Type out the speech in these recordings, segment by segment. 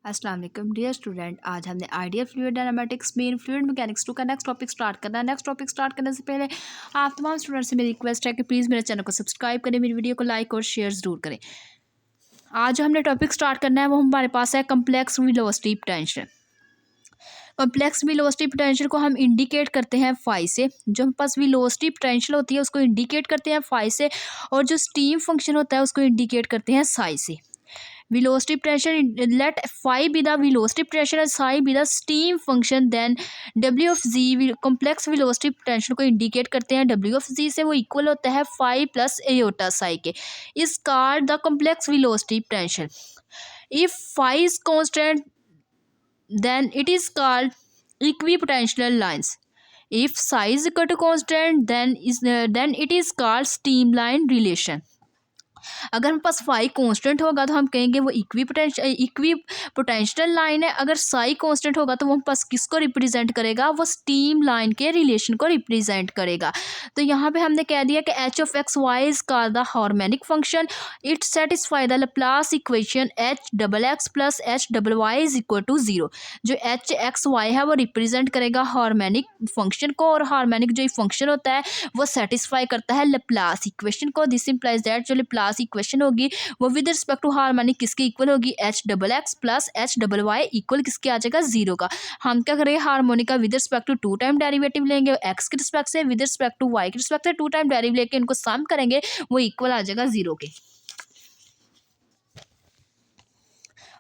अस्सलाम वालेकुम dear student. आज हमने आइडियल फ्लूइड डायनामेटिक्स मेन फ्लूइड मैकेनिक्स 2 का नेक्स्ट टॉपिक स्टार्ट करना है। नेक्स्ट टॉपिक स्टार्ट करने से पहले आप तमाम स्टूडेंट से मेरी रिक्वेस्ट है कि प्लीज़ मेरे चैनल को सब्सक्राइब करें, मेरी वीडियो को लाइक और शेयर ज़रूर करें। आज जो हमने टॉपिक स्टार्ट करना है वो हमारे पास है complex velocity potential. Complex velocity potential को हम इंडिकेट करते हैं फाई से। जो हमारे पास वेलोसिटी पोटेंशियल होती है उसको इंडिकेट करते हैं फाई से, और जो स्टीम फंक्शन होता है उसको इंडिकेट करते हैं साई से। velocity pressure, let phi be the velocity pressure and psi be the steam function, then w of z complex velocity potential को इंडिकेट करते हैं w of z से, वो इक्वल होता है phi प्लस एयोटा psi के, is called the complex velocity potential. If phi is constant then it is called equipotential lines. If psi is equal to constant then it is called streamline relation. अगर हमारे पास phi constant होगा तो हम कहेंगे वो equi potential line है। अगर Sai constant होगा तो वो हमारे पास किसको रिप्रेजेंट करेगा, वो स्टीम लाइन के रिलेशन को रिप्रेजेंट करेगा। तो यहाँ पे हमने कह दिया कि h of x y is called the harmonic function, it satisfy the Laplace equation h double x plus h double y is equal to 0। जो एच एक्स वाई है वो रिप्रेजेंट करेगा हार्मोनिक फंक्शन को, और हार्मोनिक जो function होता है वो सेटिस्फाई करता है लैप्लास इक्वेशन को। दिस इंप्लाइज दैट जो लैप्लास इक्वेशन होगी वो विद रिस्पेक्ट टू हार्मोनिक किसके इक्वल होगी, h double x plus h double y equal किसके आ जाएगा, 0 का। हम क्या करेंगे, हार्मोनिक का with respect to 2 time derivative लेंगे एक्स के रिस्पेक्ट से, विद रिस्पेक्ट टू वाई के रिस्पेक्ट से 2 टाइम डेरिवेटिव लेके इनको सम करेंगे, वो इक्वल आ जाएगा 0 के।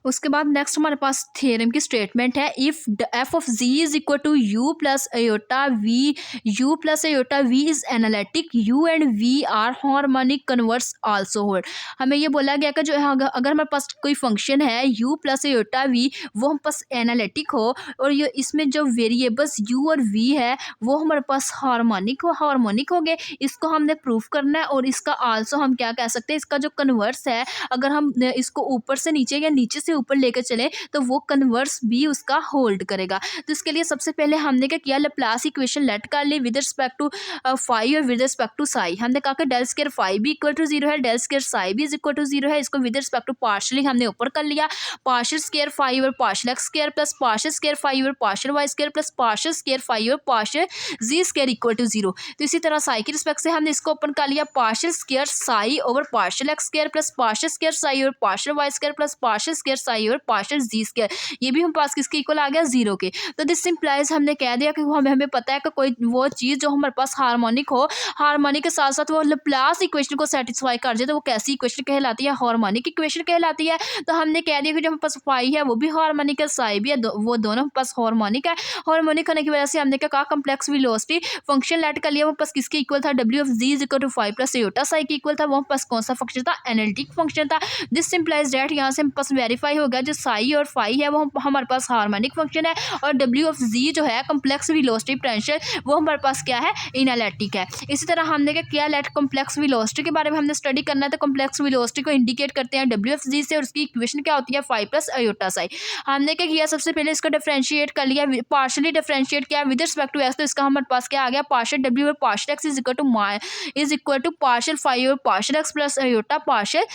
उसके बाद नेक्स्ट हमारे पास थ्योरम की स्टेटमेंट है, if f of z is equal to u plus iota v, u plus iota v is analytic, u and v are harmonic converse also hold. हमें ये बोला गया कि जो अगर हमारे पास कोई फंक्शन है यू प्लस अयोटा वी, वो हमारे पास एनालिटिक हो, और ये इसमें जो वेरिएबल्स यू और वी है वो हमारे पास हार्मोनिक हो गए। इसको हमने प्रूफ करना है, और इसका आल्सो हम क्या कह सकते हैं, इसका जो कन्वर्स है, अगर हम इसको ऊपर से नीचे या नीचे से ऊपर लेकर चले तो वो कन्वर्स भी उसका होल्ड करेगा। तो इसके लिए सबसे पहले हमने क्या किया, लैप्लास इक्वेशन लेट कर ली विद रिस्पेक्ट टू फाई और विद रिस्पेक्ट टू साई। हमने कहा कि डेल स्क्वायर फाई भी इक्वल टू 0 है, डेल स्क्वायर साई भी इज इक्वल टू 0 है। इसको विद रिस्पेक्ट टू पार्शियली हमने ऊपर कर लिया, पार्शियल स्क्वायर फाई और partial x square plus partial square phi और partial y square plus partial square phi और partial z square equal to 0। तो इसी तरह साई के रिस्पेक्ट से हमने इसको ओपन कर लिया, partial square psi over partial x square plus partial square psi और partial y square plus partial square psi और पार्शियल जी स्क्वायर, ये भी हम पास किसके इक्वल आ गया, 0 के। तो दिस इंप्लाइज हमने कह दिया कि हमें पता है कि कोई वो चीज़ जो हमारे पास हार्मोनिक हो, हार्मोनिक के साथ साथ वो लैप्लास इक्वेशन को सेटिस्फाई कर जाए, तो वो कैसी इक्वेशन कहलाती है, हार्मोनिक इक्वेशन कहलाती है। तो हमने कह दिया कि जो हमारे पास फाई है वो भी हार्मोनिक है, साई भी है, वो दोनों हमारे पास हार्मोनिक है। हार्मोनिक होने की वजह से हमने क्या कहा, कम्प्लेक्स वेलोसिटी फंक्शन लेट कर लिया, वो पास किसके इक्वल था, डब्ल्यू of z is equal to 5 plus iota psi के इक्वल था। वो पास कौन सा फंक्शन था, एनालिटिक फंक्शन था। दिस इंप्लाइज दैट यहाँ से हम पास वेरीफाई हो गया जो साई और फाई है वो हमारे पास हार्मोनिक फंक्शन है, और डब्ल्यू ऑफ जी जो है कम्प्लेक्स वेलोसिटी पोटेंशियल वो हमारे पास क्या है, एनालिटिक है। इसी तरह हमने क्या किया, लेट कम्प्लेक्स वेलोसिटी के बारे में हमने स्टडी करना है। तो कम्प्लेक्स वेलोसिटी को इंडिकेट करते हैं डब्ल्यू ऑफ जी से, और उसकी इक्वेशन क्या होती है, 5 प्लस अयोटा साई। हमने क्या किया, सबसे पहले इसको डिफरेंशिएट कर लिया, पार्शियली डिफरेंशिएट किया विद रिस्पेक्ट टू एक्स। तो इसका हमारे पास क्या आ गया, पार्शियल डब्ल्यू और partial x is equal to partial phi और partial x plus iota partial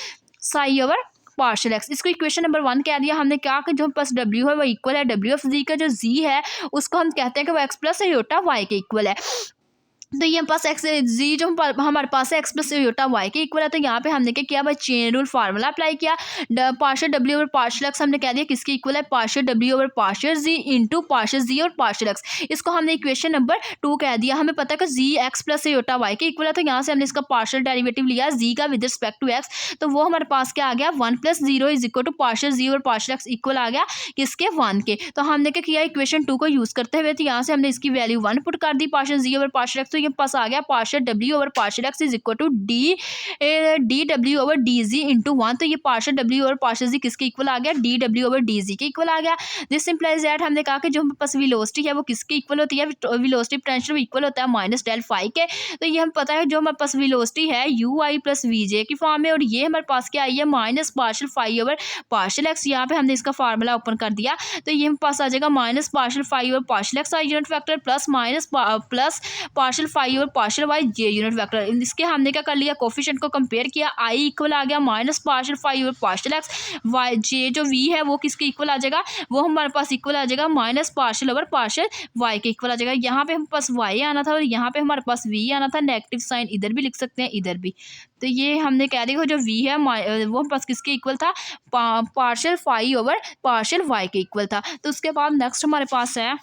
psi over partial x. इसको इक्वेशन नंबर 1 कह दिया हमने, क्या कि जो प्लस डब्ल्यू है वो इक्वल है डब्ल्यू ऑफ जी का, जो जी है उसको हम कहते हैं कि वो एक्स प्लस अयोटा वाई के इक्वल है। तो ये पास एक्स जी जो हमारे पास है एक्स प्लस अयोटा वाई के इक्वल है। तो यहाँ पे हमने क्या किया भाई, चेन रूल फार्मूला अप्लाई किया, partial W over partial x हमने कह दिया किसके इक्वल है, पार्शियल डब्ल्यू ओवर पार्शियल जी इंटू पार्शियल जी और पार्शियल एक्स। इसको हमने इक्वेशन नंबर 2 कह दिया। हमें पता है कि जी एक्स प्लस अयोटा वाई के इक्वल है, तो यहाँ से हमने इसका पार्शियल डेरिवेटिव लिया जी का विद रिस्पेक्ट टू एक्स, तो वो हमारे पास क्या आ गया, 1 plus 0 is equal to partial z और पार्शियल एक्स इक्वल आ गया किसके, 1 के। तो हमने क्या किया, इक्वेशन 2 को यूज करते हुए, तो यहाँ से हमने इसकी वैल्यू 1 पुट कर दी, partial G over partial X. तो ये पास आ गया partial W over partial x is equal to D W over D G into 1। तो ये partial W over partial G किसके इक्वल आ गया, D W over D G के इक्वल आ गया। दिस इंप्लाइज दैट हमने कहा कि जो हमारे पास वेलोसिटी है वो किसके इक्वल होती है, वेलोसिटी पोटेंशियल इक्वल होता है माइनस डेल फाई के। तो ये हम पता है जो हमारे पास वेलोसिटी है यू आई प्लस वी जे की फॉर्म में, और ये हमारे पास क्या आई है, minus partial phi over partial x. यहाँ पे हमने इसका फार्मूला ओपन कर दिया, तो ये हमारे पास आ जाएगा minus partial phi over partial x i unit factor plus minus plus partial phi over partial y j unit vector. इसके हमने क्या कर लिया, कोफिशिएंट को कंपेयर किया, आई इक्वल आ गया minus partial phi over partial x, y j जो वी है वो किसके इक्वल आ जाएगा, वो हमारे पास इक्वल आ जाएगा minus partial over partial y के इक्वल आ जाएगा। यहाँ पे हम पास वाई आना था और यहाँ पे हमारे पास वी आना था, नेगेटिव साइन इधर भी लिख सकते हैं इधर भी। तो ये हमने कह दिया जो वी है वो हम पास किसके इक्वल था, partial phi over partial y के इक्वल था। तो उसके बाद नेक्स्ट हमारे पास है,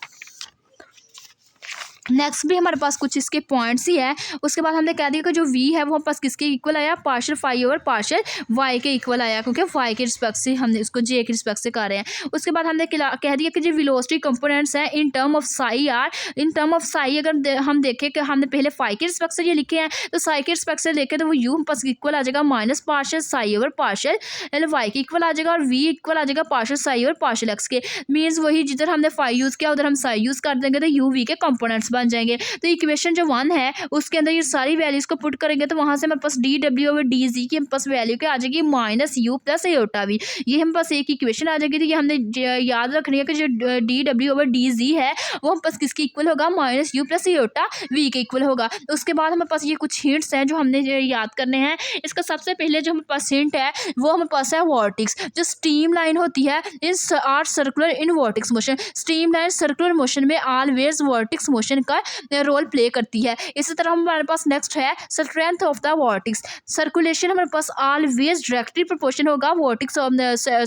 नेक्स्ट भी हमारे पास कुछ इसके पॉइंट्स ही है। उसके बाद हमने कह दिया कि जो v है वो हमारे पास किसके इक्वल आया, partial phi over partial y के इक्वल आया, क्योंकि y के रिस्पेक्ट से हमने इसको j के रिस्पेक्ट से कर रहे हैं। उसके बाद हमने कह दिया कि जो वेलोसिटी कंपोनेंट्स हैं in term of psi R, in term of Sai अगर हम देखें कि हमने पहले फाई के रिस्पेक्ट से ये लिखे हैं, तो साई के रिस्पेक्ट से लेके तो वो u पास इक्वल आ जाएगा minus partial psi over partial y के इक्वल आ जाएगा, और v इक्वल आ जाएगा partial psi over partial x के। मीन्स वही जिधर हमने फाई यूज़ किया उधर हम साई यूज़ कर देंगे तो u v के कंपोनेंट्स बन जाएंगे। तो इक्वेशन जो 1 है उसके अंदर ये सारी वैल्यूज को पुट करेंगे तो वहां से हमारे पास d W over D z की हम पास वैल्यू क्या आ जाएगी, minus u plus iota v. ये हम पास एक इक्वेशन आ जाएगी। तो ये हमने याद रखनी है कि जो d W over D z है वो हम पास किसके इक्वल होगा, minus u plus iota v के इक्वल होगा। तो उसके बाद हमारे पास ये कुछ हिंट्स हैं जो हमने याद करने हैं। इसका सबसे पहले जो हमारे पास हिंट है वो हमारे पास है वॉर्टिक्स। जो स्ट्रीम लाइन होती है इस are circular in vortex motion, stream line circular motion में ऑलवेज वॉर्टिक्स मोशन का रोल प्ले करती है। इसी तरह हमारे पास नेक्स्ट है strength of the vortex, circulation हमारे पास ऑलवेज डायरेक्टली प्रोपोर्शन होगा vortex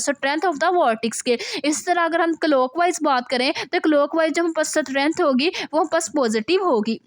strength of the vortex के। इस तरह अगर हम क्लॉकवाइज बात करें तो क्लॉकवाइज जो हमारे पास स्ट्रेंथ होगी वो हमारे पास पॉजिटिव होगी।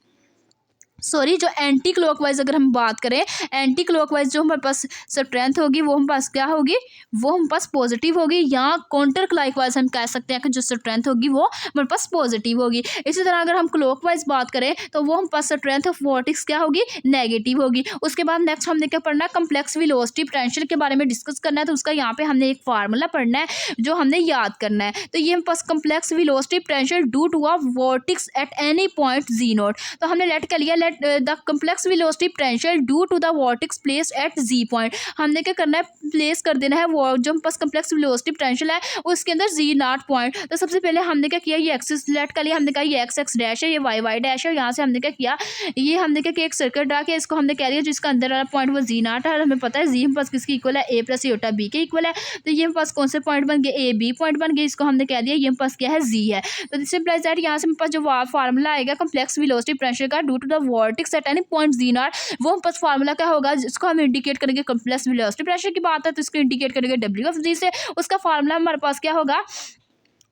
सॉरी, जो एंटी क्लॉकवाइज अगर हम बात करें, एंटी क्लॉकवाइज जो हमारे पास स्ट्रेंथ होगी वो हमारे पास क्या होगी, वो हमारे पास पॉजिटिव होगी, या काउंटर क्लॉकवाइज हम कह सकते हैं कि जो स्ट्रेंथ होगी वो हमारे पास पॉजिटिव होगी। इसी तरह अगर हम क्लॉकवाइज बात करें तो वो हमारे पास स्ट्रेंथ ऑफ वॉर्टिक्स क्या होगी, नेगेटिव होगी। उसके बाद नेक्स्ट हमने क्या पढ़ना है, कम्प्लेक्स वेलोसिटी पोटेंशियल के बारे में डिस्कस करना है। तो उसका यहाँ पे हमने एक फार्मूला पढ़ना है जो हमने याद करना है। तो ये हमारे पास complex velocity potential due to a vortex at any point z naught. तो हमने लेट कर लिया, the complex velocity potential due to the vortex placed at z point। हमने क्या करना है, प्लेस कर देना है वो जो पास complex velocity potential है उसके अंदर z नॉट पॉइंट। तो सबसे पहले हमने क्या किया, ये एक्सिस लेट कर लिया, हमने कहा ये एक्स एक्स डैश है, ये वाई वाई डैश है। यहाँ से हमने क्या किया, ये हमने क्या किया, एक सर्कल ड्रा किया, इसको हमने कह दिया जिसका अंदर वाला पॉइंट वो z नॉट है। और हमें पता है z हम पास किसकी इक्वल है, a प्लस एटा b के इक्वल है। तो ये हम पास कौन से पॉइंट बन गए, a b पॉइंट बन गए, इसको हमने कह दिया ये हम पास क्या है, z है। तो दिस इंप्लाइज दैट यहाँ से हम पास जो फार्मूला आएगा कम्प्लेक्स वेलोसिटी पोटेंशियल का due to the vortex at any point z naught, वो हम पास फार्मूला क्या होगा, जिसको हम इंडिकेट करेंगे कम्प्लेक्स वेलोसिटी पोटेंशियल की बात है तो इसको इंडिकेट करेंगे डब्ल्यू ऑफ जी से। उसका फार्मूला हमारे पास क्या होगा,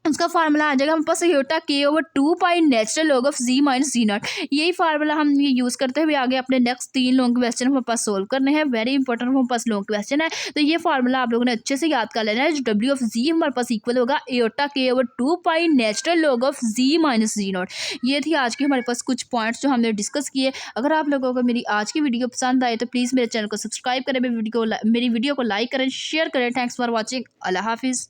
उसका फार्मूला आ जाएगा हम पास एटा के over 2 pi natural log of z minus z not. यही फार्मूला हम ये यूज़ करते हुए आगे अपने नेक्स्ट 3 लॉन्ग क्वेश्चन हमारे पास सोल्व करने हैं। वेरी इंपॉर्टेंट हमारे पास लॉन्ग क्वेश्चन है। तो ये फार्मूला आप लोगों ने अच्छे से याद कर लेना है। जो डब्ल्यू ऑफ जी हमारे पास इक्वल होगा एटा के over 2 pi natural log of z minus z not. ये थी आज की हमारे पास कुछ पॉइंट्स जो हमने डिस्कस किए। अगर आप लोगों को मेरी आज की वीडियो पसंद आए तो प्लीज़ मेरे चैनल को सब्सक्राइब करें, मेरी वीडियो को लाइक करें, शेयर करें। Thanks for watching. अल्लाह हाफिज़।